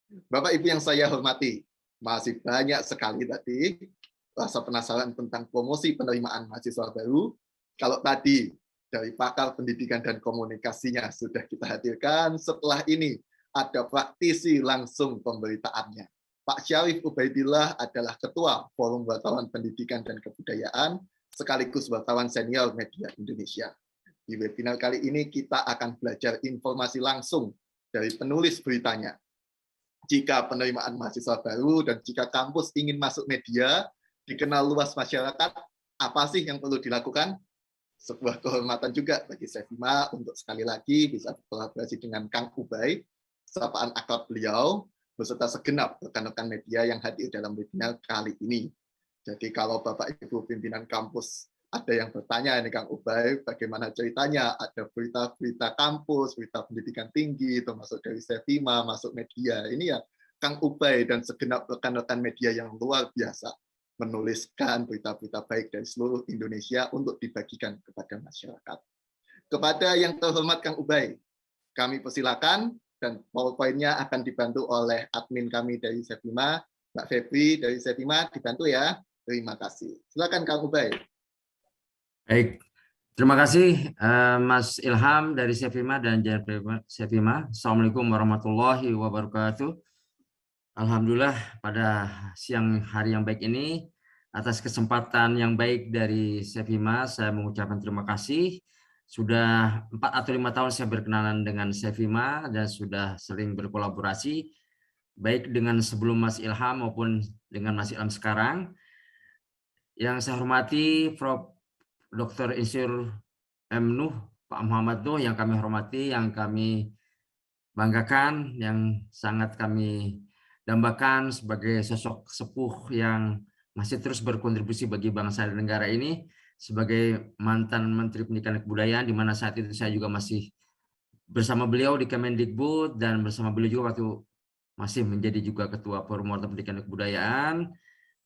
Bapak Ibu yang saya hormati, masih banyak sekali tadi rasa penasaran tentang promosi penerimaan mahasiswa baru. Kalau tadi dari pakar pendidikan dan komunikasinya sudah kita hadirkan, setelah ini ada praktisi langsung pemberitaannya. Pak Syarif Ubaidillah adalah Ketua Forum Wartawan Pendidikan dan Kebudayaan, sekaligus wartawan senior media Indonesia. Di webinar kali ini kita akan belajar informasi langsung dari penulis beritanya. Jika penerimaan mahasiswa baru dan jika kampus ingin masuk media, dikenal luas masyarakat, apa sih yang perlu dilakukan? Sebuah kehormatan juga bagi Sevima untuk sekali lagi bisa berkolaborasi dengan Kang Ubay, sapaan akrab beliau, beserta segenap rekan-rekan media yang hadir dalam webinar kali ini. Jadi kalau Bapak Ibu pimpinan kampus ada yang bertanya ini Kang Ubay, bagaimana ceritanya? Ada berita-berita kampus, berita pendidikan tinggi, termasuk dari Sevima, masuk media. Ini ya Kang Ubay dan segenap rekan-rekan media yang luar biasa menuliskan berita-berita baik dari seluruh Indonesia untuk dibagikan kepada masyarakat. Kepada yang terhormat Kang Ubay, kami persilakan dan PowerPoint-nya akan dibantu oleh admin kami dari Sevima, Mbak Febri dari Sevima, dibantu ya. Terima kasih. Silakan Kang Ubay. Baik, terima kasih Mas Ilham dari Sevima dan Sevima. Assalamualaikum warahmatullahi wabarakatuh. Alhamdulillah pada siang hari yang baik ini, atas kesempatan yang baik dari Sevima, saya mengucapkan terima kasih. Sudah 4 atau 5 tahun saya berkenalan dengan Sevima dan sudah sering berkolaborasi, baik dengan sebelum Mas Ilham maupun dengan Mas Ilham sekarang. Yang saya hormati Prof. Dr. Insinyur M. Nuh, Pak Muhammad Nuh yang kami hormati, yang kami banggakan, yang sangat kami dambakan sebagai sosok sepuh yang masih terus berkontribusi bagi bangsa dan negara ini sebagai mantan Menteri Pendidikan dan Kebudayaan, di mana saat itu saya juga masih bersama beliau di Kemendikbud dan bersama beliau juga waktu masih menjadi juga Ketua Forum Wartawan Pendidikan dan Kebudayaan.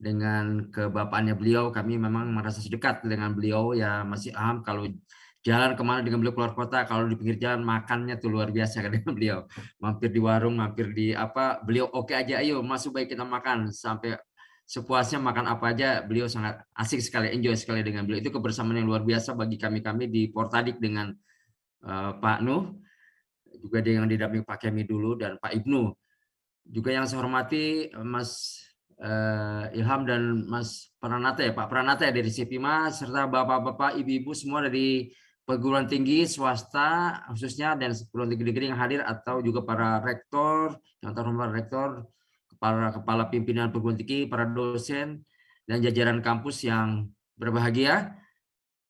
Dengan kebapaannya beliau, kami memang merasa sedekat dengan beliau ya, masih paham kalau jalan kemana dengan beliau keluar kota, kalau di pinggir jalan makannya tuh luar biasa kan dengan beliau, mampir di warung, mampir di apa, beliau oke aja, ayo masuk baik kita makan, sampai sepuasnya makan apa aja, beliau sangat asik sekali, enjoy sekali dengan beliau. Itu kebersamaan yang luar biasa bagi kami di Portadik dengan Pak Nuh, juga dengan didampingi Pak Kemi dulu dan Pak Ibnu. Juga yang saya hormati Mas Ilham dan Mas Pranata ya, Pak Pranata ya dari Sevima, serta bapak-bapak, ibu-ibu semua dari perguruan tinggi swasta khususnya dan perguruan tinggi negeri yang hadir, atau juga para rektor, yang terhormat rektor, para kepala pimpinan perguruan tinggi, para dosen dan jajaran kampus yang berbahagia.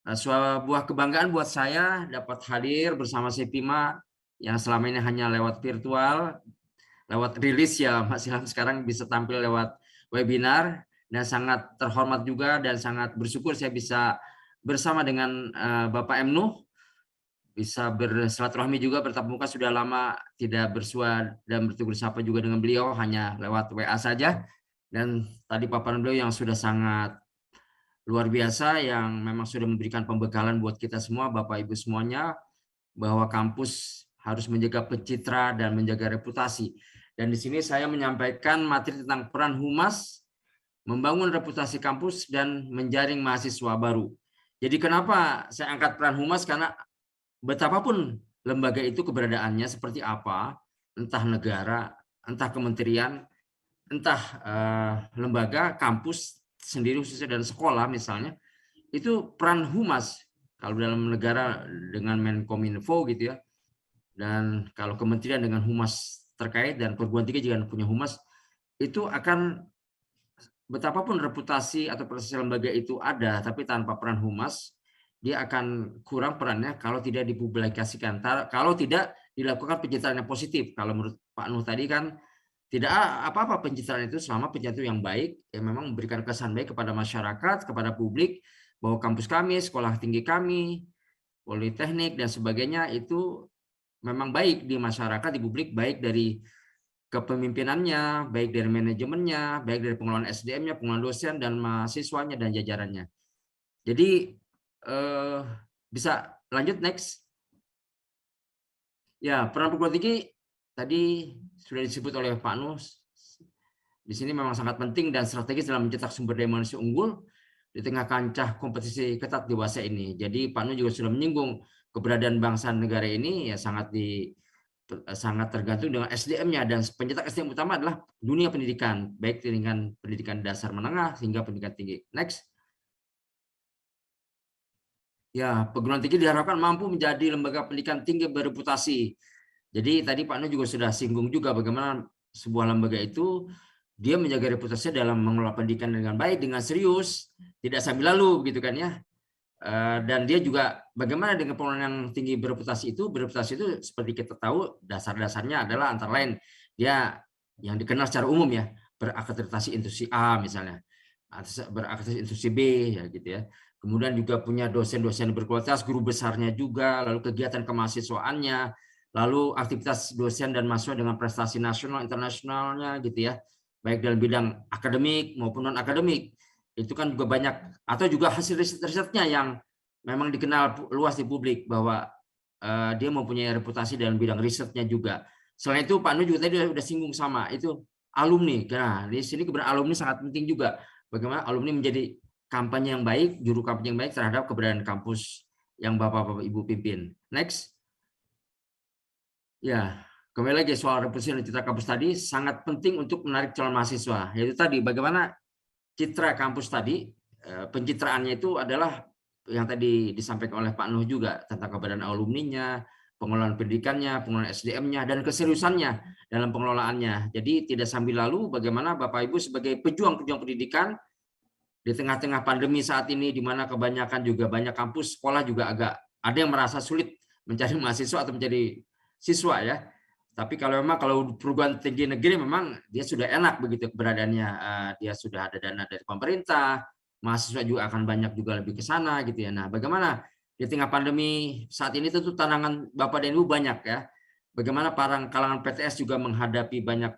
Sebuah kebanggaan buat saya dapat hadir bersama Sevima yang selama ini hanya lewat virtual, lewat rilis ya Mas Ilham, sekarang bisa tampil lewat webinar, dan sangat terhormat juga dan sangat bersyukur saya bisa bersama dengan Bapak M. Nuh, bisa bersilaturahmi juga, bertatap muka, sudah lama tidak bersua dan bertegur sapa juga dengan beliau, hanya lewat WA saja. Dan tadi paparan beliau yang sudah sangat luar biasa, yang memang sudah memberikan pembekalan buat kita semua, Bapak Ibu semuanya, bahwa kampus harus menjaga pencitra dan menjaga reputasi. Dan di sini saya menyampaikan materi tentang peran humas membangun reputasi kampus dan menjaring mahasiswa baru. Jadi kenapa saya angkat peran humas? Karena betapapun lembaga itu keberadaannya seperti apa, entah negara, entah kementerian, entah lembaga, kampus sendiri khususnya dan sekolah misalnya, itu peran humas. Kalau dalam negara dengan Menkominfo gitu ya, dan kalau kementerian dengan humas terkait, dan perguruan tinggi juga punya humas, itu akan betapapun reputasi atau prestasi lembaga itu ada, tapi tanpa peran humas, dia akan kurang perannya kalau tidak dipublikasikan, kalau tidak dilakukan pencitraan yang positif. Kalau menurut Pak Nuh tadi kan, tidak apa-apa pencitraan itu selama pencitraan yang baik, yang memang memberikan kesan baik kepada masyarakat, kepada publik, bahwa kampus kami, sekolah tinggi kami, politeknik dan sebagainya itu memang baik di masyarakat, di publik, baik dari kepemimpinannya, baik dari manajemennya, baik dari pengelolaan SDM-nya, pengelolaan dosen dan mahasiswanya dan jajarannya. Jadi bisa lanjut next. Ya, peran perguruan tinggi tadi sudah disebut oleh Pak Nus, di sini memang sangat penting dan strategis dalam mencetak sumber daya manusia unggul di tengah kancah kompetisi ketat dewasa ini. Jadi Pak Nus juga sudah menyinggung keberadaan bangsa negara ini ya sangat tergantung dengan SDM-nya, dan pencetak SDM utama adalah dunia pendidikan, baik dengan pendidikan dasar menengah hingga pendidikan tinggi. Next. Ya, perguruan tinggi diharapkan mampu menjadi lembaga pendidikan tinggi bereputasi. Jadi tadi Pak Nur juga sudah singgung juga bagaimana sebuah lembaga itu dia menjaga reputasinya dalam mengelola pendidikan dengan baik, dengan serius, tidak sambil lalu, gitu kan ya. Dan dia juga bagaimana dengan pengelolaan yang tinggi bereputasi itu seperti kita tahu dasar-dasarnya adalah antara lain dia yang dikenal secara umum ya, berakreditasi institusi A misalnya, berakreditasi institusi B ya gitu ya. Kemudian juga punya dosen-dosen berkualitas, guru besarnya juga, lalu kegiatan kemahasiswaannya, lalu aktivitas dosen dan mahasiswa dengan prestasi nasional internasionalnya gitu ya, baik dalam bidang akademik maupun non akademik. Itu kan juga banyak, atau juga hasil riset-risetnya yang memang dikenal luas di publik bahwa dia mempunyai reputasi dalam bidang risetnya juga. Selain itu Pak Nur juga tadi sudah singgung sama itu alumni. Nah, di sini keberadaan alumni sangat penting juga. Bagaimana alumni menjadi kampanye yang baik, juru kampanye yang baik terhadap keberadaan kampus yang Bapak-Bapak Ibu pimpin. Next. Ya, kembali lagi soal reputasi dan citra kampus tadi sangat penting untuk menarik calon mahasiswa. Yaitu tadi bagaimana citra kampus tadi, pencitraannya itu adalah yang tadi disampaikan oleh Pak Nuh juga tentang keberadaan alumninya, pengelolaan pendidikannya, pengelolaan SDM-nya, dan keseriusannya dalam pengelolaannya. Jadi tidak sambil lalu bagaimana Bapak Ibu sebagai pejuang-pejuang pendidikan di tengah-tengah pandemi saat ini, di mana kebanyakan juga banyak kampus sekolah juga agak ada yang merasa sulit mencari mahasiswa atau mencari siswa ya. Tapi kalau perguruan tinggi negeri memang dia sudah enak begitu keberadaannya, dia sudah ada dana dari pemerintah, mahasiswa juga akan banyak juga lebih ke sana gitu ya. Nah, bagaimana di tengah pandemi saat ini tentu tantangan Bapak dan Ibu banyak ya. Bagaimana para kalangan PTS juga menghadapi banyak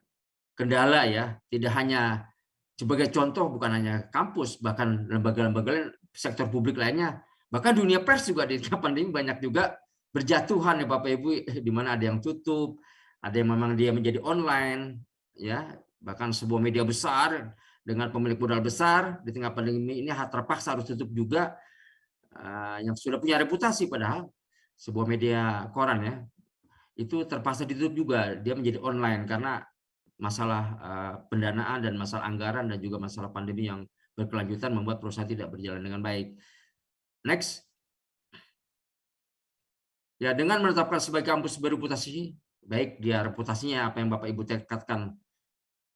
kendala ya, tidak hanya sebagai contoh bukan hanya kampus, bahkan lembaga-lembaga sektor publik lainnya, bahkan dunia pers juga di tengah pandemi banyak juga berjatuhan ya Bapak Ibu, di mana ada yang tutup, ada yang memang dia menjadi online, ya bahkan sebuah media besar dengan pemilik modal besar di tengah pandemi ini terpaksa harus tutup juga, yang sudah punya reputasi padahal sebuah media koran ya itu terpaksa ditutup juga, dia menjadi online karena masalah pendanaan dan masalah anggaran dan juga masalah pandemi yang berkelanjutan membuat perusahaan tidak berjalan dengan baik. Next. Ya, dengan menetapkan sebagai kampus bereputasi, baik dia reputasinya apa yang Bapak Ibu tekadkan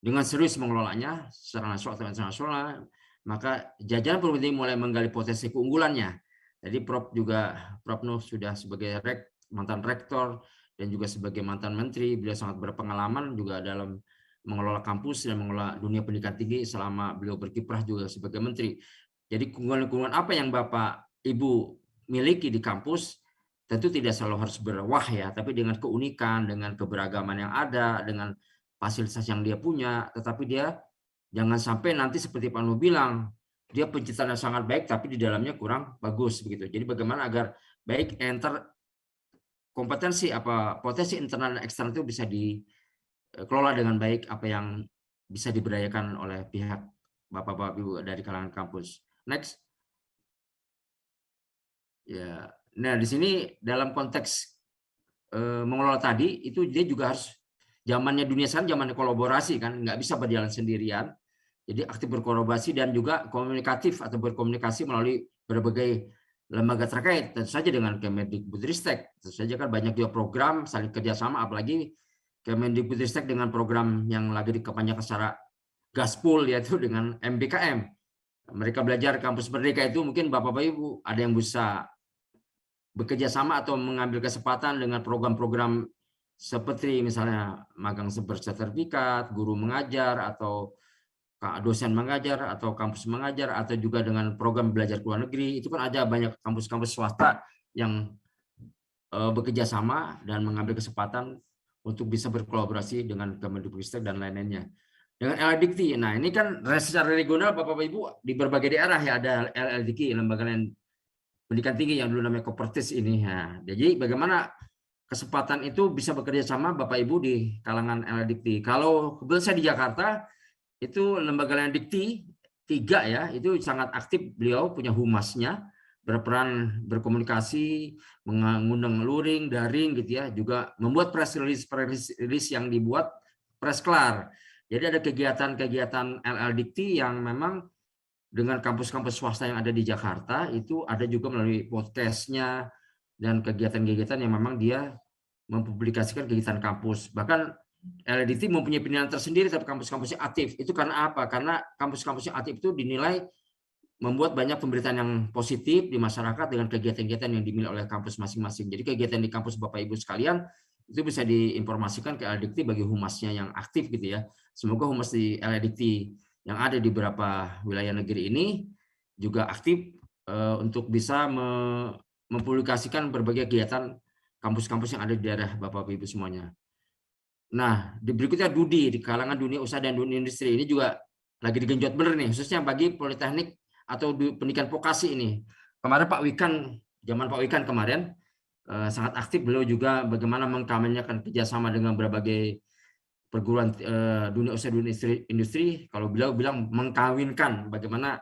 dengan serius mengelolanya secara nasional atau internasional, maka jajaran perguruan tinggi mulai menggali potensi keunggulannya. Jadi Prof Nuh sudah sebagai mantan rektor dan juga sebagai mantan menteri, beliau sangat berpengalaman juga dalam mengelola kampus dan mengelola dunia pendidikan tinggi selama beliau berkiprah juga sebagai menteri. Jadi keunggulan-keunggulan apa yang Bapak Ibu miliki di kampus tentu tidak selalu harus berwah ya, tapi dengan keunikan, dengan keberagaman yang ada, dengan fasilitas yang dia punya, tetapi dia jangan sampai nanti seperti Pak Nuh bilang, dia pencitraan yang sangat baik tapi di dalamnya kurang bagus begitu. Jadi bagaimana agar baik kompetensi potensi internal dan eksternal itu bisa dikelola dengan baik apa yang bisa diberdayakan oleh pihak Bapak-Bapak Ibu dari kalangan kampus. Next. Ya, nah di sini dalam konteks mengelola tadi itu dia juga harus zamannya dunia sekarang zamannya kolaborasi kan, nggak bisa berjalan sendirian. Jadi aktif berkolaborasi dan juga komunikatif atau berkomunikasi melalui berbagai lembaga terkait, tentu saja dengan Kemendikbudristek, tentu saja kan banyak juga program saling kerjasama, apalagi Kemendikbudristek dengan program yang lagi dikepanjangkan secara gaspol yaitu dengan MBKM. Mereka belajar kampus merdeka itu mungkin Bapak-Bapak Ibu ada yang bisa bekerja sama atau mengambil kesempatan dengan program-program seperti misalnya magang bersertifikat, guru mengajar atau dosen mengajar atau kampus mengajar atau juga dengan program belajar ke luar negeri. Itu kan ada banyak kampus-kampus swasta yang bekerja sama dan mengambil kesempatan untuk bisa berkolaborasi dengan Kemendikbudristek dan lain-lainnya. Dengan LLDIKTI, nah ini kan secara regional Bapak Ibu di berbagai daerah ya ada LLDIKTI, lembaga pendidikan tinggi yang dulu namanya Kopertis ini. Nah, jadi bagaimana kesempatan itu bisa bekerja sama Bapak Ibu di kalangan LLDikti. Kalau kebetulan saya di Jakarta, itu lembaga LLDikti 3 ya, itu sangat aktif, beliau punya humasnya, berperan berkomunikasi, mengundang luring, daring gitu ya, juga membuat press release yang dibuat press klar. Jadi ada kegiatan-kegiatan LLDikti yang memang dengan kampus-kampus swasta yang ada di Jakarta, itu ada juga melalui podcastnya dan kegiatan-kegiatan yang memang dia mempublikasikan kegiatan kampus. Bahkan LLDikti mempunyai penilaian tersendiri tapi kampus-kampusnya aktif. Itu karena apa? Karena kampus-kampusnya aktif itu dinilai membuat banyak pemberitaan yang positif di masyarakat dengan kegiatan-kegiatan yang dimiliki oleh kampus masing-masing. Jadi kegiatan di kampus Bapak Ibu sekalian itu bisa diinformasikan ke LLDikti bagi humasnya yang aktif gitu ya. Semoga humas di LLDikti yang ada di beberapa wilayah negeri ini juga aktif untuk bisa mempublikasikan berbagai kegiatan kampus-kampus yang ada di daerah Bapak Ibu semuanya. Nah, di berikutnya Dudi di kalangan dunia usaha dan dunia industri ini juga lagi digenjot bener nih, khususnya bagi politeknik atau pendidikan vokasi ini. Kemarin Pak Wikan, zaman Pak Wikan kemarin sangat aktif, beliau juga bagaimana mengkampanyekan kerjasama dengan berbagai perguruan dunia usaha dunia industri. Kalau beliau bilang mengkawinkan bagaimana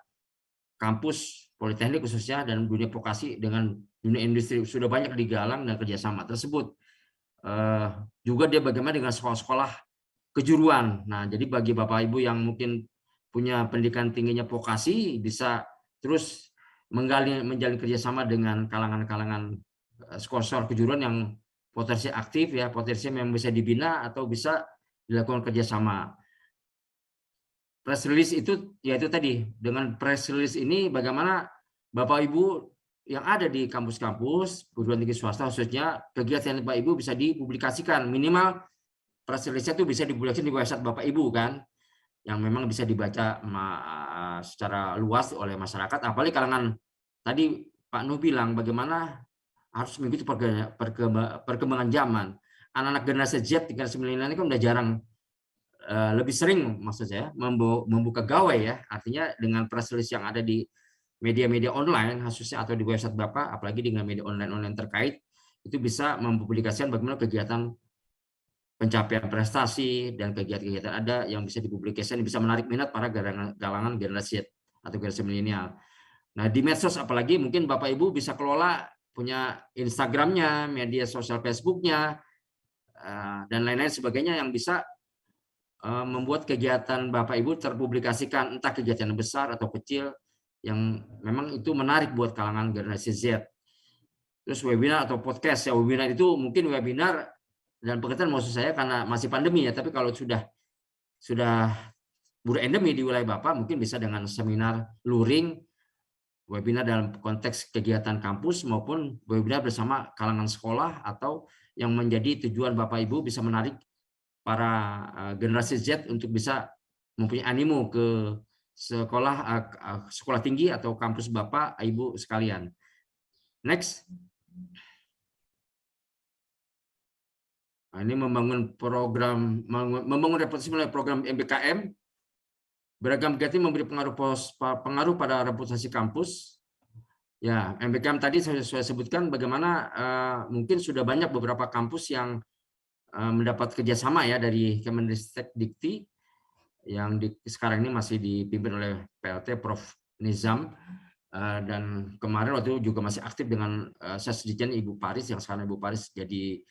kampus politeknik khususnya dan dunia vokasi dengan dunia industri, sudah banyak digalang dan kerjasama tersebut. Juga dia bagaimana dengan sekolah-sekolah kejuruan. Nah, jadi bagi Bapak Ibu yang mungkin punya pendidikan tingginya vokasi bisa terus menjalin kerjasama dengan kalangan-kalangan sekolah kejuruan yang potensi aktif ya, potensi yang bisa dibina atau bisa dilakukan kerjasama. Press release itu yaitu tadi, dengan press release ini bagaimana Bapak Ibu yang ada di kampus-kampus perguruan tinggi swasta khususnya kegiatan Bapak Ibu bisa dipublikasikan, minimal press release itu bisa dipublikasikan di website Bapak Ibu kan, yang memang bisa dibaca secara luas oleh masyarakat, apalagi kalangan tadi Pak Nuh bilang bagaimana harus mengikuti perkembangan zaman. Anak-anak generasi Z, generasi milenial ini kan udah jarang, lebih sering maksud saya membuka gawai ya, artinya dengan press release yang ada di media-media online khususnya atau di website Bapak, apalagi dengan media online terkait, itu bisa mempublikasikan bagaimana kegiatan pencapaian prestasi dan kegiatan-kegiatan ada yang bisa dipublikasikan, bisa menarik minat para kalangan generasi atau generasi milenial. Nah, di medsos apalagi mungkin Bapak Ibu bisa kelola punya Instagramnya, media sosial Facebooknya, dan lain-lain sebagainya yang bisa membuat kegiatan Bapak Ibu terpublikasikan, entah kegiatan besar atau kecil yang memang itu menarik buat kalangan generasi Z. Terus webinar atau podcast ya, webinar itu mungkin webinar dan pengertian maksud saya karena masih pandemi ya, tapi kalau sudah endemi di wilayah Bapak mungkin bisa dengan seminar luring, webinar dalam konteks kegiatan kampus maupun webinar bersama kalangan sekolah atau yang menjadi tujuan Bapak Ibu bisa menarik para generasi Z untuk bisa mempunyai animo ke sekolah tinggi atau kampus Bapak Ibu sekalian. Next. Nah, ini membangun reputasi melalui program MBKM. Beragam kegiatan memberi pengaruh pada reputasi kampus. Ya, MBKM tadi saya sebutkan bagaimana mungkin sudah banyak beberapa kampus yang mendapat kerjasama ya dari Kemendikti yang sekarang ini masih dipimpin oleh PLT Prof. Nizam, dan kemarin waktu itu juga masih aktif dengan Sesdijen Ibu Paris, yang sekarang Ibu Paris jadi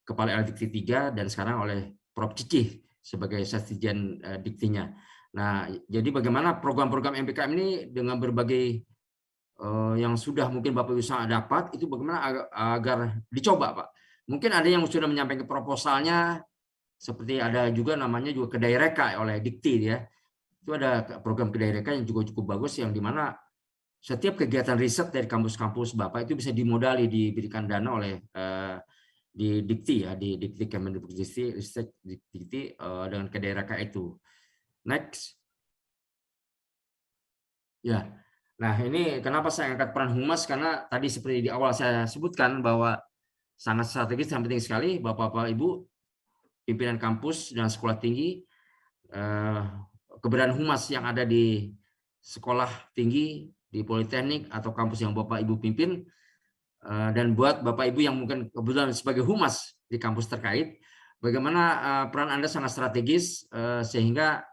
Kepala LLDikti 3 dan sekarang oleh Prof. Cicih sebagai Sesdijen Diktinya. Nah, jadi bagaimana program-program MBKM ini dengan berbagai yang sudah mungkin Bapak Ibu dapat, itu bagaimana agar dicoba Pak. Mungkin ada yang sudah menyampaikan proposalnya, seperti ada juga namanya juga Kedai Reka oleh Dikti ya. Itu ada program Kedai Reka yang juga cukup bagus, yang dimana setiap kegiatan riset dari kampus-kampus Bapak itu bisa dimodali, diberikan dana oleh di Dikti ya, di Dikti Kemendikbudristek Dikti dengan Kedai Reka itu. Next. Ya. Nah, ini kenapa saya angkat peran humas, karena tadi seperti di awal saya sebutkan bahwa sangat strategis dan penting sekali Bapak-Bapak Ibu pimpinan kampus dan sekolah tinggi, keberadaan humas yang ada di sekolah tinggi, di politeknik atau kampus yang Bapak Ibu pimpin dan buat Bapak Ibu yang mungkin kebetulan sebagai humas di kampus terkait, bagaimana peran Anda sangat strategis sehingga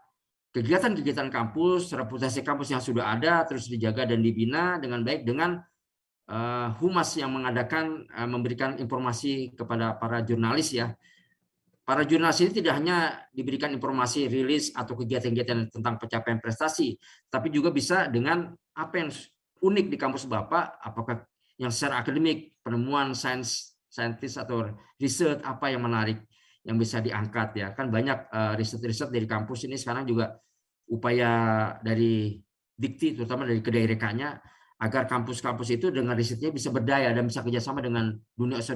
kegiatan-kegiatan kampus, reputasi kampus yang sudah ada terus dijaga dan dibina dengan baik dengan humas yang mengadakan memberikan informasi kepada para jurnalis ya. Para jurnalis ini tidak hanya diberikan informasi rilis atau kegiatan-kegiatan tentang pencapaian prestasi, tapi juga bisa dengan apa yang unik di kampus Bapak, apakah yang secara akademik, penemuan saintis atau riset apa yang menarik yang bisa diangkat ya. Kan banyak riset-riset dari kampus ini sekarang juga upaya dari Dikti terutama dari Kedai-Rekanya agar kampus-kampus itu dengan risetnya bisa berdaya dan bisa kerjasama dengan dunia usaha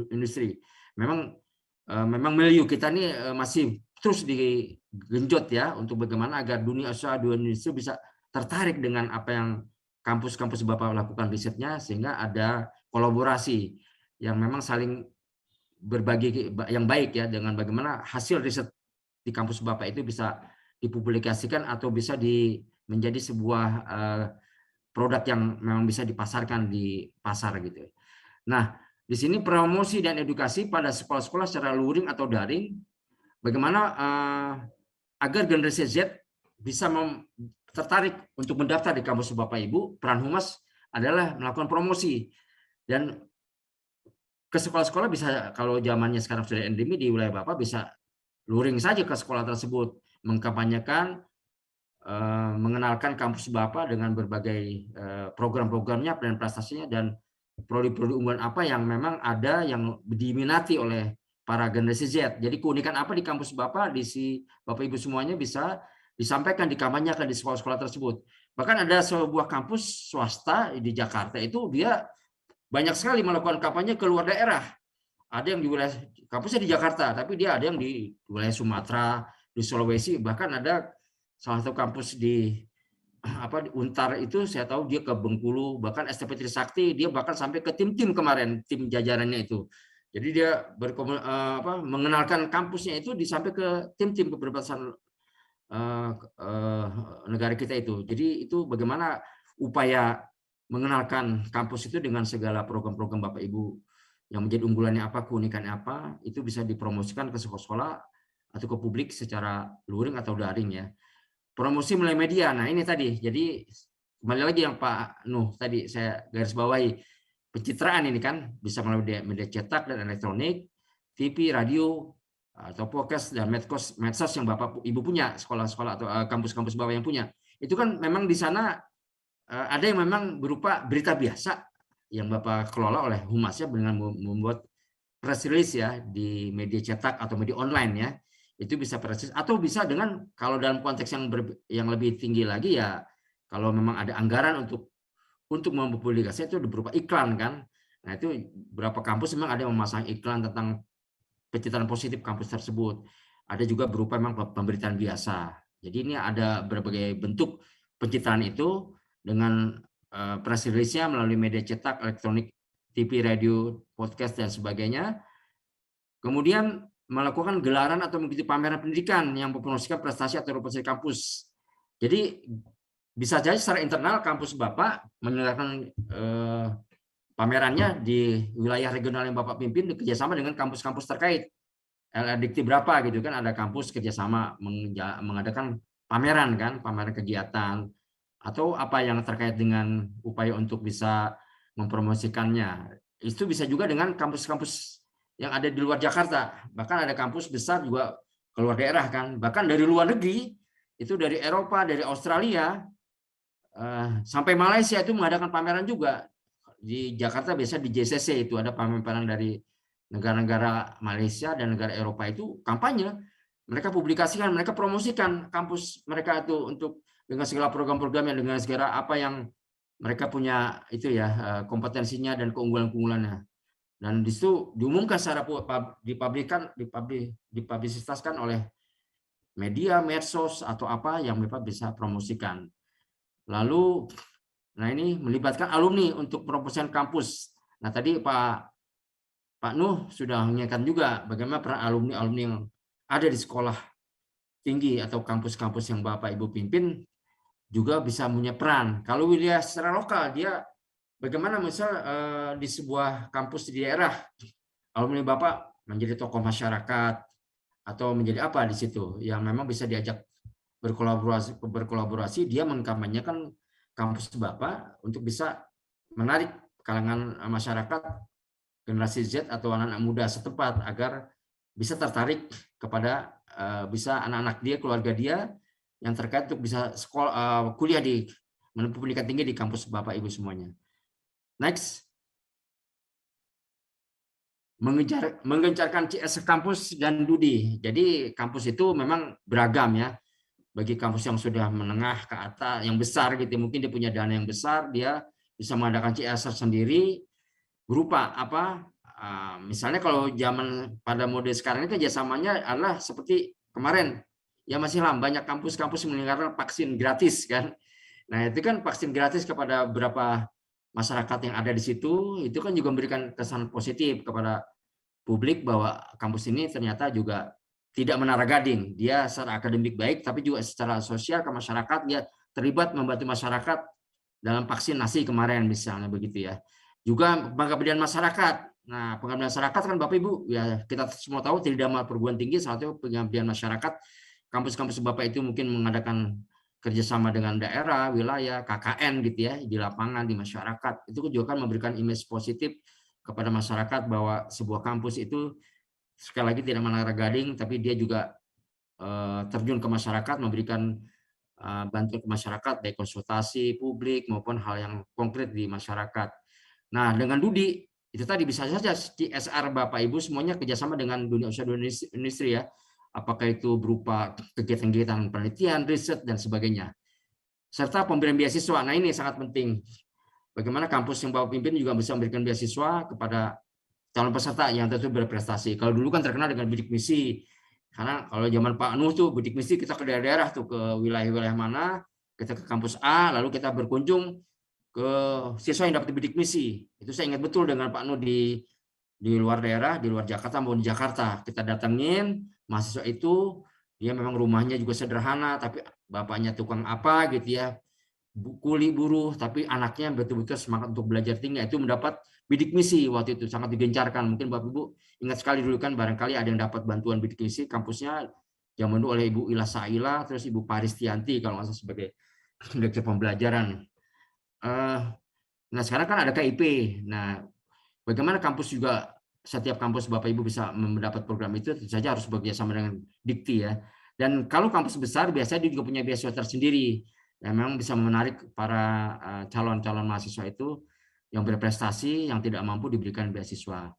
industri. Memang milieu kita ini masih terus digenjot ya untuk bagaimana agar dunia usaha industri bisa tertarik dengan apa yang kampus-kampus Bapak lakukan risetnya sehingga ada kolaborasi yang memang saling berbagi yang baik ya dengan bagaimana hasil riset di kampus Bapak itu bisa dipublikasikan atau bisa menjadi sebuah produk yang memang bisa dipasarkan di pasar gitu. Nah, di sini promosi dan edukasi pada sekolah-sekolah secara luring atau daring, bagaimana agar generasi Z bisa tertarik untuk mendaftar di kampus Bapak Ibu. Peran humas adalah melakukan promosi dan ke sekolah-sekolah bisa, kalau zamannya sekarang sudah endemi di wilayah Bapak, bisa luring saja ke sekolah tersebut, mengkampanyekan, mengenalkan kampus Bapak dengan berbagai program-programnya dan prestasinya dan prodi-prodi unggulan apa yang memang ada yang diminati oleh para generasi Z. Jadi keunikan apa di kampus Bapak, Bapak Ibu semuanya bisa disampaikan, dikampanyekan di sekolah-sekolah tersebut. Bahkan ada sebuah kampus swasta di Jakarta itu dia banyak sekali melakukan kampanye ke luar daerah. Ada yang di wilayah kampusnya di Jakarta, tapi dia ada yang di wilayah Sumatera, di Sulawesi, bahkan ada salah satu kampus di Untar itu saya tahu dia ke Bengkulu, bahkan STP Trisakti dia bahkan sampai ke tim-tim kemarin, tim jajarannya itu. Jadi dia mengenalkan kampusnya itu sampai ke tim-tim keberbatasan negara kita itu. Jadi itu bagaimana upaya mengenalkan kampus itu dengan segala program-program Bapak Ibu yang menjadi unggulannya apa, keunikannya apa, itu bisa dipromosikan ke sekolah-sekolah atau ke publik secara luring atau daring ya. Promosi melalui media. Nah, ini tadi. Jadi kembali lagi yang Pak Nuh tadi saya garis bawahi, pencitraan ini kan bisa melalui media cetak dan elektronik, TV, radio, atau podcast dan medsos yang Bapak Ibu punya, sekolah-sekolah atau kampus-kampus Bapak yang punya. Itu kan memang di sana ada yang memang berupa berita biasa yang Bapak kelola oleh humasnya dengan membuat press release ya di media cetak atau media online ya. Itu bisa press release atau bisa dengan, kalau dalam konteks yang lebih tinggi lagi ya, kalau memang ada anggaran untuk mempublikasikan itu berupa iklan kan. Nah, itu beberapa kampus memang ada yang memasang iklan tentang pencitraan positif kampus tersebut. Ada juga berupa memang pemberitaan biasa. Jadi ini ada berbagai bentuk pencitraan itu dengan press release-nya melalui media cetak, elektronik, TV, radio, podcast, dan sebagainya. Kemudian melakukan gelaran atau mengikuti pameran pendidikan yang mempromosikan prestasi atau reputasi kampus. Jadi bisa jadi secara internal kampus Bapak menyelenggarakan pamerannya di wilayah regional yang Bapak pimpin kerjasama dengan kampus-kampus terkait. Dikti berapa gitu kan, ada kampus kerjasama mengadakan pameran kan, pameran kegiatan atau apa yang terkait dengan upaya untuk bisa mempromosikannya. Itu bisa juga dengan kampus-kampus yang ada di luar Jakarta. Bahkan ada kampus besar juga keluar daerah kan. Bahkan dari luar negeri, itu dari Eropa, dari Australia, sampai Malaysia itu mengadakan pameran juga. Di Jakarta biasa di JCC itu ada pameran dari negara-negara Malaysia dan negara Eropa itu kampanye. Mereka publikasikan, mereka promosikan kampus mereka itu untuk dengan segala program-programnya, dengan segala apa yang mereka punya itu ya, kompetensinya dan keunggulan-keunggulannya. Dan di situ diumumkan secara dipublisitaskan oleh media, medsos atau apa yang mereka bisa promosikan. Lalu, nah ini melibatkan alumni untuk promosian kampus. Nah tadi Pak Nuh sudah mengingatkan juga bagaimana peran alumni-alumni yang ada di sekolah tinggi atau kampus-kampus yang Bapak Ibu pimpin juga bisa punya peran. Kalau wilayah secara lokal dia bagaimana misal di sebuah kampus di daerah, alumni Bapak menjadi tokoh masyarakat atau menjadi apa di situ yang memang bisa diajak berkolaborasi, dia mengkampanyekan kampus Bapak untuk bisa menarik kalangan masyarakat generasi Z atau anak-anak muda setempat agar bisa tertarik kepada bisa anak-anak dia, keluarga dia yang terkait untuk bisa sekolah, kuliah di menempuh pendidikan tinggi di kampus Bapak Ibu semuanya. Next. Menggencarkan CS kampus dan Dudi. Jadi kampus itu memang beragam ya. Bagi kampus yang sudah menengah ke atas, yang besar gitu, mungkin dia punya dana yang besar, dia bisa mengadakan CSR sendiri berupa apa? Misalnya kalau zaman pada mode sekarang ini kerjasamanya adalah seperti kemarin, ya masih banyak kampus-kampus menyelenggarakan vaksin gratis kan. Nah itu kan vaksin gratis kepada beberapa masyarakat yang ada di situ, itu kan juga memberikan kesan positif kepada publik bahwa kampus ini ternyata juga tidak menara gading. Dia secara akademik baik, tapi juga secara sosial ke masyarakat, dia terlibat membantu masyarakat dalam vaksinasi kemarin misalnya begitu ya. Juga pengabdian masyarakat. Nah, pengabdian masyarakat kan Bapak Ibu, ya kita semua tahu Tridharma Perguruan Tinggi salah satu pengabdian masyarakat. Kampus-kampus Bapak itu mungkin mengadakan kerjasama dengan daerah, wilayah, KKN gitu ya, di lapangan, di masyarakat. Itu juga kan memberikan image positif kepada masyarakat bahwa sebuah kampus itu sekali lagi tidak menara gading, tapi dia juga terjun ke masyarakat, memberikan bantuan ke masyarakat, baik konsultasi publik maupun hal yang konkret di masyarakat. Nah, dengan Dudi, itu tadi bisa saja CSR Bapak Ibu semuanya kerjasama dengan dunia usaha dunia industri ya. Apakah itu berupa kegiatan-kegiatan penelitian, riset, dan sebagainya. Serta pemberian beasiswa. Nah, ini sangat penting. Bagaimana kampus yang Bapak pimpin juga bisa memberikan beasiswa kepada calon peserta yang tentu berprestasi. Kalau dulu kan terkenal dengan bidik misi, karena kalau zaman Pak Nuh tuh bidik misi kita ke daerah-daerah tuh, ke wilayah-wilayah mana, kita ke kampus A, lalu kita berkunjung ke siswa yang dapat bidik misi. Itu saya ingat betul dengan Pak Nuh di luar daerah, di luar Jakarta maupun di Jakarta. Kita datengin mahasiswa itu, dia memang rumahnya juga sederhana, tapi bapaknya tukang apa gitu ya, kuli buruh, tapi anaknya betul-betul semangat untuk belajar tinggi. Itu mendapat bidik misi waktu itu, sangat digencarkan. Mungkin Bapak Ibu ingat sekali dulu kan, barangkali ada yang dapat bantuan bidik misi kampusnya zaman dulu oleh Ibu Ila Saila, terus Ibu Paristianti kalau nggak salah sebagai direktur pembelajaran. Nah sekarang kan ada KIP. Nah bagaimana kampus juga, setiap kampus Bapak Ibu bisa mendapat program itu, tentu saja harus bekerjasama dengan Dikti ya. Dan kalau kampus besar biasanya dia juga punya beasiswa tersendiri yang memang bisa menarik para calon-calon mahasiswa itu yang berprestasi, yang tidak mampu diberikan beasiswa.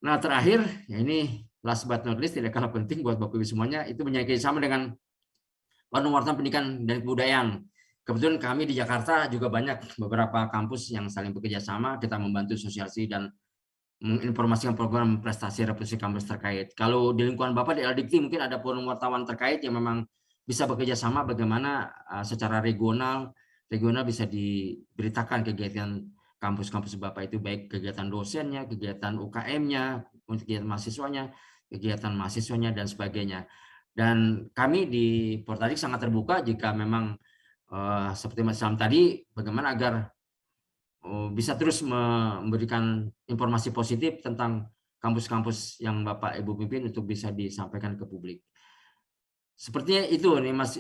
Nah terakhir, ya ini last but not least, tidak kalah penting buat Bapak Ibu semuanya, itu menyangkut sama dengan Warna Pendidikan dan Kebudayaan. Kebetulan kami di Jakarta juga banyak beberapa kampus yang saling bekerja sama, kita membantu sosialisasi dan menginformasikan program prestasi representasi kampus terkait. Kalau di lingkungan Bapak di LDIKTI mungkin ada forum wartawan terkait yang memang bisa bekerja sama bagaimana secara regional bisa diberitakan kegiatan kampus-kampus Bapak itu, baik kegiatan dosennya, kegiatan UKM-nya, kegiatan mahasiswanya dan sebagainya. Dan kami di Portadik sangat terbuka jika memang seperti Mas Ilham tadi, bagaimana agar bisa terus memberikan informasi positif tentang kampus-kampus yang Bapak Ibu pimpin untuk bisa disampaikan ke publik. Sepertinya itu nih Mas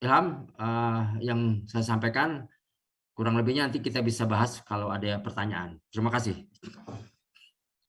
Ilham yang saya sampaikan. Kurang lebihnya nanti kita bisa bahas kalau ada pertanyaan. Terima kasih.